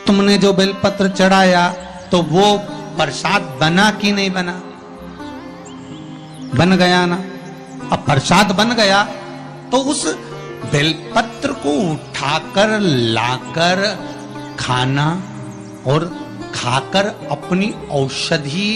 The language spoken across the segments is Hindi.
तुमने जो बेलपत्र चढ़ाया तो वो प्रसाद बना कि नहीं बना? बन गया ना। अब प्रसाद बन गया तो उस बेलपत्र को उठाकर लाकर खाना और खाकर अपनी औषधि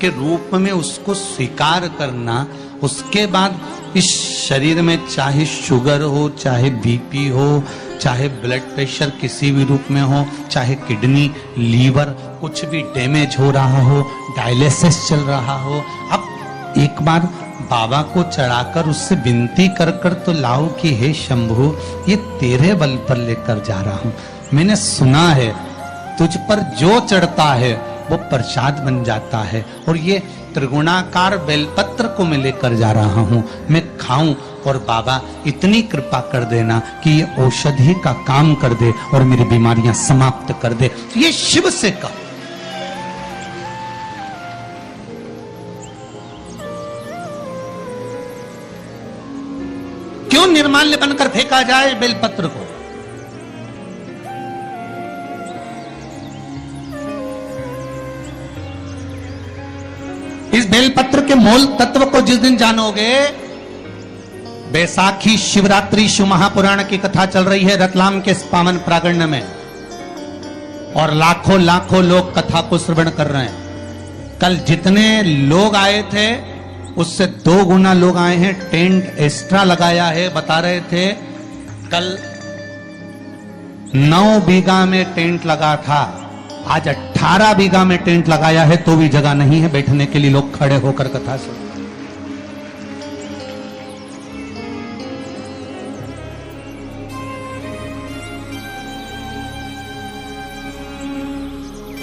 के रूप में उसको स्वीकार करना। उसके बाद इस शरीर में चाहे शुगर हो, चाहे बीपी हो, चाहे ब्लड प्रेशर किसी भी रूप में हो, चाहे किडनी, लीवर कुछ भी डैमेज हो रहा हो, डायलिसिस चल रहा हो, अब एक बार बाबा को चढ़ाकर उससे विनती कर कर तो लाओ कि हे शंभु, ये तेरे बल पर लेकर जा रहा हूं। मैंने सुना है तुझ पर जो चढ़ता है वो प्रसाद बन जाता है, और ये त्रिगुणाकार बेलपत्र को मैं लेकर जा रहा हूं, मैं खाऊं और बाबा इतनी कृपा कर देना कि ये औषधि का काम कर दे और मेरी बीमारियां समाप्त कर दे। ये शिव से कहो। क्यों निर्माल्य बनकर फेंका जाए बेलपत्र को? इस बेलपत्र के मूल तत्व को जिस दिन जानोगे, बैसाखी शिवरात्रि शिव महापुराण की कथा चल रही है रतलाम के पावन प्रांगण में, और लाखों लाखों लोग कथा को श्रवण कर रहे हैं। कल जितने लोग आए थे उससे 2 गुना लोग आए हैं। टेंट एक्स्ट्रा लगाया है। बता रहे थे कल 9 बीघा में टेंट लगा था, आज 18 बीघा में टेंट लगाया है, तो भी जगह नहीं है बैठने के लिए। लोग खड़े होकर कथा सुन।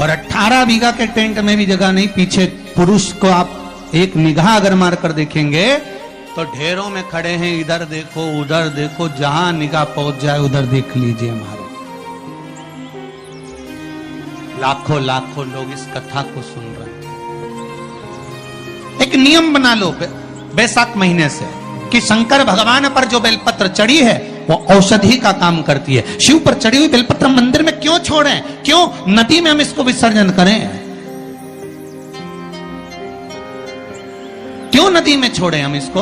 और 18 बीघा के टेंट में भी जगह नहीं। पीछे पुरुष को आप एक निगाह अगर मारकर देखेंगे तो ढेरों में खड़े हैं। इधर देखो, उधर देखो, जहां निगाह पहुंच जाए उधर देख लीजिए। हमारे लाखों लाखों लोग इस कथा को सुन रहे हैं। एक नियम बना लो बैसाख महीने से कि शंकर भगवान पर जो बेलपत्र चढ़ी है वो औषधि का काम करती है। शिव पर चढ़ी हुई बेलपत्र मंदिर में क्यों छोड़ें? क्यों नदी में हम इसको विसर्जन करें? क्यों नदी में छोड़ें हम इसको?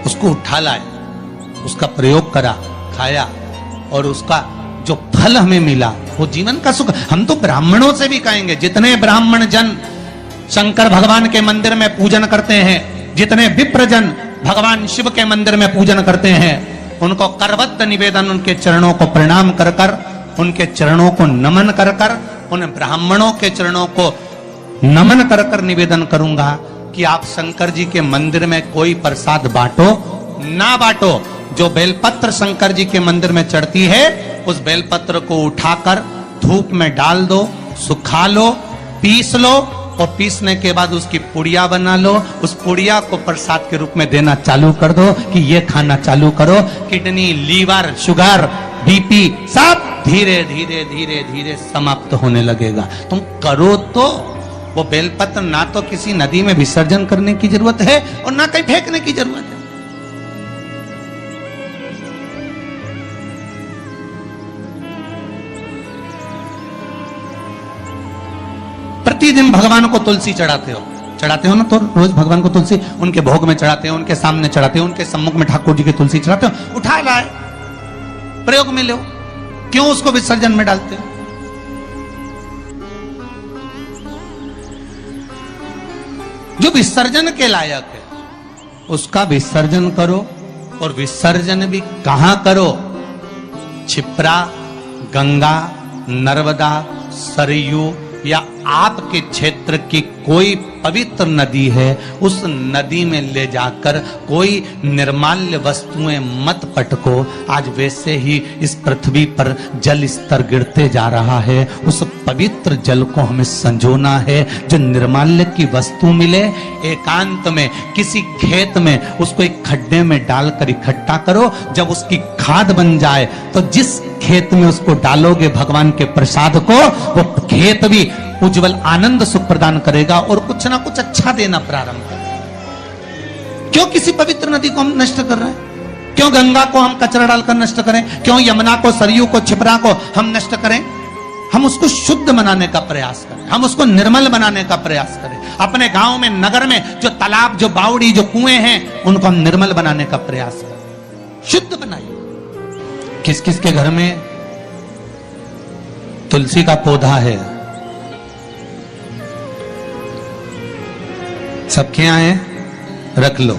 उसको उठा लाए, उसका प्रयोग करा, खाया, और उसका जो फल हमें मिला वो जीवन का सुख। हम तो ब्राह्मणों से भी कहेंगे, जितने ब्राह्मण जन शंकर भगवान के मंदिर में पूजन करते हैं, जितने विप्र जन भगवान शिव के मंदिर में पूजन करते हैं, उनको करबद्ध निवेदन, उनके चरणों को प्रणाम कर कर, उनके चरणों को नमन कर कर, उन ब्राह्मणों के चरणों को नमन कर कर निवेदन करूंगा कि आप शंकर जी के मंदिर में कोई प्रसाद बांटो ना बांटो, जो बेलपत्र शंकर जी के मंदिर में चढ़ती है उस बेलपत्र को उठाकर धूप में डाल दो, सुखा लो, पीस लो, और पीसने के बाद उसकी पुड़िया बना लो। उस पुड़िया को प्रसाद के रूप में देना चालू कर दो कि ये खाना चालू करो। किडनी, लीवर, शुगर, बीपी सब धीरे धीरे धीरे धीरे समाप्त होने लगेगा। तुम करो तो। वो बेलपत्र ना तो किसी नदी में विसर्जन करने की जरूरत है और ना कहीं फेंकने की जरूरत है। प्रतिदिन भगवान को तुलसी चढ़ाते हो ना? तो रोज भगवान को तुलसी उनके भोग में चढ़ाते हो, उनके सामने चढ़ाते हो, उनके सम्मुख में ठाकुर जी की तुलसी चढ़ाते हो। उठा लाए, प्रयोग में लो, क्यों उसको विसर्जन में डालते हो? जो विसर्जन के लायक है उसका विसर्जन करो, और विसर्जन भी कहां करो? क्षिप्रा, गंगा, नर्मदा, सरयू या आपके क्षेत्र की कोई पवित्र नदी है, उस नदी में ले जाकर कोई निर्माल्य वस्तुएं मत पटको। आज वैसे ही इस पृथ्वी पर जल स्तर गिरते जा रहा है, उस पवित्र जल को हमें संजोना है। जो निर्माल्य की वस्तु मिले, एकांत में किसी खेत में उसको एक खड्डे में डालकर इकट्ठा करो। जब उसकी खाद बन जाए तो जिस खेत में उसको डालोगे भगवान के प्रसाद को, वो खेत भी उज्जवल आनंद सुख प्रदान करेगा और कुछ ना कुछ अच्छा देना प्रारंभ करेगा। क्यों किसी पवित्र नदी को हम नष्ट कर रहे हैं? क्यों गंगा को हम कचरा डालकर नष्ट करें? क्यों यमुना को, सरयू को, छिपरा को हम नष्ट करें? हम उसको शुद्ध बनाने का प्रयास करें, हम उसको निर्मल बनाने का प्रयास करें। अपने गांव में, नगर में जो तालाब, जो बावड़ी, जो कुएं हैं, उनको हम निर्मल बनाने का प्रयास करें, शुद्ध बनाइए। किस किस के घर में तुलसी का पौधा है? सबके यहां है? रख लो।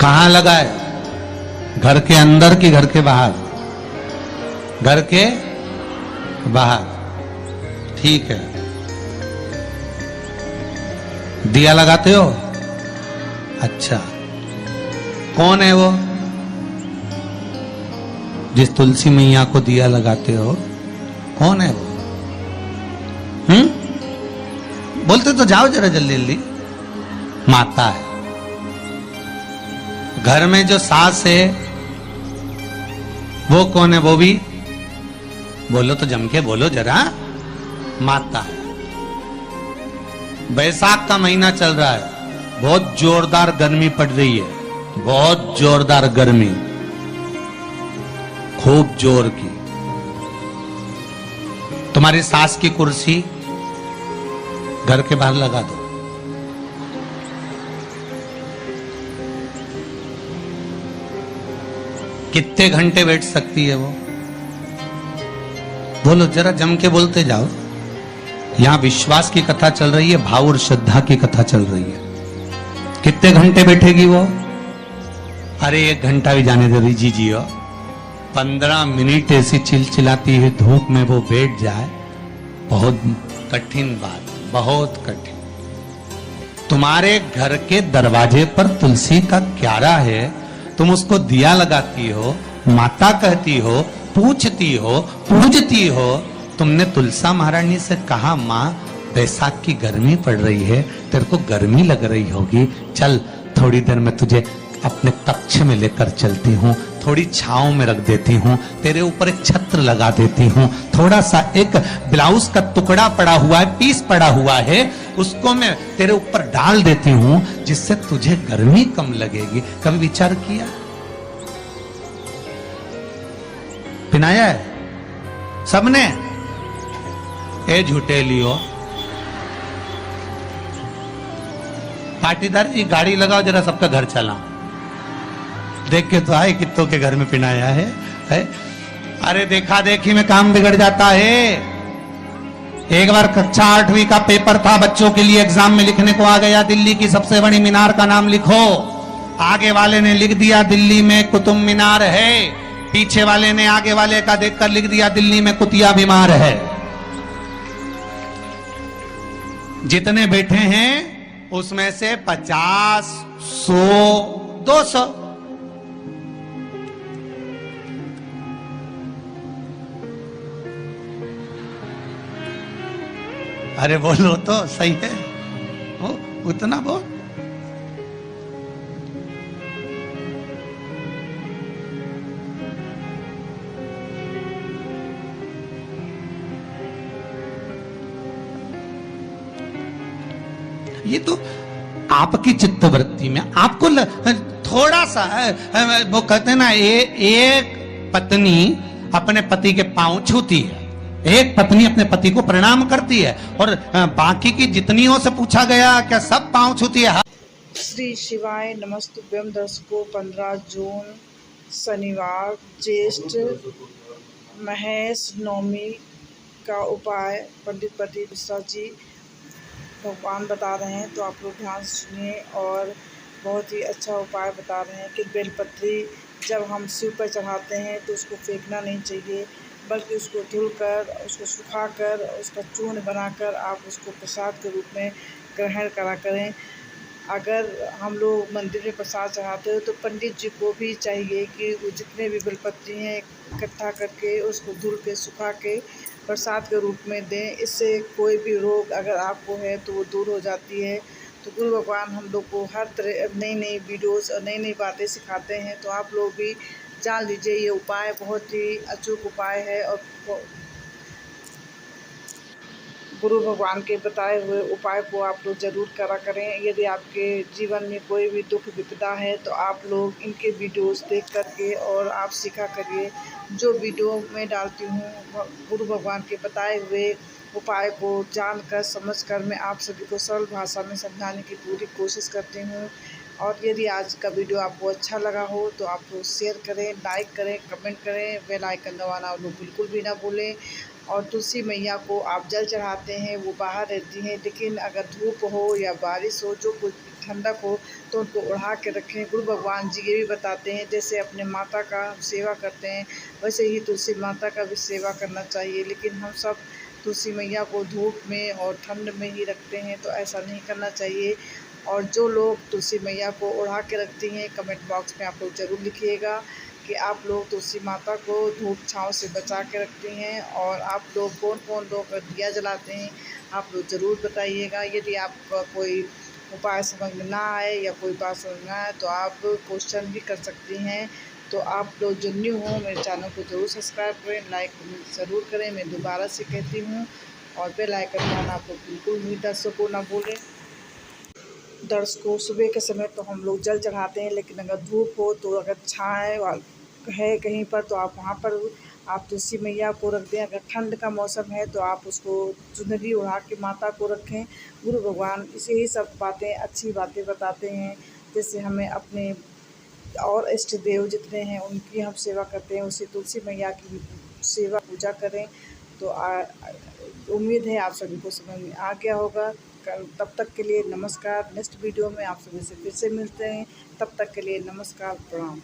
कहां लगा है? घर के अंदर कि घर के बाहर? घर के बाहर, ठीक है। दिया लगाते हो? अच्छा, कौन है वो जिस तुलसी मैया को दिया लगाते हो? कौन है वो? बोलते तो जाओ जरा जल्दी जल्दी। माता है। घर में जो सास है वो कौन है? वो भी बोलो तो, जम के बोलो जरा। माता है। बैसाख का महीना चल रहा है, बहुत जोरदार गर्मी पड़ रही है, बहुत जोरदार गर्मी, खूब जोर की। तुम्हारी सास की कुर्सी घर के बाहर लगा दो। कितने घंटे बैठ सकती है वो? बोलो जरा, जम के बोलते जाओ। यहां विश्वास की कथा चल रही है, भाव और श्रद्धा की कथा चल रही है। कितने घंटे बैठेगी वो? अरे 1 घंटा भी जाने दे जी जी। 15 मिनट ऐसी चिलचिलाती है धूप में वो बैठ जाए, बहुत कठिन बात, बहुत कठिन। तुम्हारे घर के दरवाजे पर तुलसी का क्यारा है, तुम उसको दिया लगाती हो, माता कहती हो, पूछती हो, पूजती हो। तुमने तुलसा महारानी से कहा, माँ बैसाख की गर्मी पड़ रही है, तेरे को गर्मी लग रही होगी, चल थोड़ी देर में तुझे अपने कक्ष में लेकर चलती हूँ, थोड़ी छांव में रख देती हूँ, तेरे ऊपर एक छत्र लगा देती हूँ, थोड़ा सा एक ब्लाउज का टुकड़ा पड़ा हुआ है, पीस पड़ा हुआ है, उसको मैं तेरे ऊपर डाल देती हूँ, जिससे तुझे गर्मी कम लगेगी। कभी विचार किया? पिनाया है सबने? ए झूठे लियो। पाटीदार जी गाड़ी लगाओ जरा, सबका घर चला। देख के तो आए कित्तों के घर में पिनाया है? अरे देखा देखी में काम बिगड़ जाता है। एक बार कक्षा 8वीं का पेपर था, बच्चों के लिए एग्जाम में लिखने को आ गया, दिल्ली की सबसे बड़ी मीनार का नाम लिखो। आगे वाले ने लिख दिया दिल्ली में कुतुब मीनार है, पीछे वाले ने आगे वाले का देखकर लिख दिया दिल्ली में कुतिया बीमार है। जितने बैठे हैं उसमें से 50, 100, 200 अरे बोलो तो सही है वो, उतना बोल। ये तो आपकी चित्तवृत्ति में आपको थोड़ा सा वो कहते हैं ना, एक पत्नी अपने पति के पांव छूती है, एक पत्नी अपने पति को प्रणाम करती है, और बाकी की जितनियों से पूछा गया क्या सब पांव छूती है? श्री शिवाय नमस्तुभ्यम। दर्शकों, 15 जून शनिवार, ज्येष्ठ महेश नवमी का उपाय पंडित प्रदीप मिश्रा जी भगवान बता रहे हैं, तो आप लोग ध्यान से सुनिए। और बहुत ही अच्छा उपाय बता रहे हैं कि बेलपत्री जब हम शिव पर चढ़ाते हैं तो उसको फेंकना नहीं चाहिए, बल्कि उसको धुलकर, उसको सुखाकर, उसका चूर्ण बनाकर आप उसको प्रसाद के रूप में ग्रहण करा करें। अगर हम लोग मंदिर में प्रसाद चढ़ाते हो तो पंडित जी को भी चाहिए कि वो जितने भी बेलपत्री हैं इकट्ठा करके उसको धुल के सुखा के प्रसाद के रूप में दें। इससे कोई भी रोग अगर आपको है तो वो दूर हो जाती है। तो गुरु भगवान हम लोग को हर तरह नई नई वीडियोस और नई नई बातें सिखाते हैं, तो आप लोग भी जान लीजिए ये उपाय बहुत ही अचूक उपाय है और गुरु भगवान के बताए हुए उपाय को आप लोग ज़रूर करा करें। यदि आपके जीवन में कोई भी दुख विपदा है तो आप लोग इनके वीडियोस देख करके और आप सीखा करिए। जो वीडियो मैं डालती हूँ गुरु भगवान के बताए हुए उपाय को जानकर समझकर मैं आप सभी को सरल भाषा में समझाने की पूरी कोशिश करती हूँ। और यदि आज का वीडियो आपको अच्छा लगा हो तो आप लोग शेयर करें, लाइक करें, कमेंट करें, बेल आइकन दबाना आप लोग बिल्कुल भी ना भूलें। और तुलसी मैया को आप जल चढ़ाते हैं, वो बाहर रहती हैं, लेकिन अगर धूप हो या बारिश हो, जो कुछ ठंडक हो, तो उनको ओढ़ा के रखें। गुरु भगवान जी ये भी बताते हैं, जैसे अपने माता का सेवा करते हैं वैसे ही तुलसी माता का भी सेवा करना चाहिए। लेकिन हम सब तुलसी मैया को धूप में और ठंड में ही रखते हैं, तो ऐसा नहीं करना चाहिए। और जो लोग तुलसी मैया को ओढ़ा के रखती हैं, कमेंट बॉक्स में आप लोग ज़रूर लिखिएगा कि आप लोग तुलसी माता को धूप छाँव से बचा के रखती हैं। और आप लोग कौन-कौन लोग दिया जलाते हैं, आप लोग ज़रूर बताइएगा। यदि आपका कोई उपाय समझ में ना आए या कोई बात समझ में आए तो आप क्वेश्चन भी कर सकती हैं। तो आप लोग जो न्यू हो मेरे चैनल को ज़रूर सब्सक्राइब करें, लाइक ज़रूर करें, मैं दोबारा से कहती हूँ। और बेल आइकन दबाना आप लोग बिल्कुल भी दर्शकों ना भूलें। दर्शकों सुबह के समय तो हम लोग जल चढ़ाते हैं, लेकिन अगर धूप हो तो अगर छाँव है कहीं पर तो आप वहाँ पर आप तुलसी मैया को रख दें। अगर ठंड का मौसम है तो आप उसको चुनरी ओढ़ा के माता को रखें। गुरु भगवान इसे ही सब बातें अच्छी बातें बताते हैं, जैसे हमें अपने और इष्ट देव जितने हैं उनकी हम सेवा करते हैं, उसी तुलसी मैया की भी सेवा पूजा करें। तो उम्मीद है आप सभी को समझ में आ गया होगा। तब तक के लिए नमस्कार। नेक्स्ट वीडियो में आप सभी से फिर से मिलते हैं। तब तक के लिए नमस्कार, प्रणाम।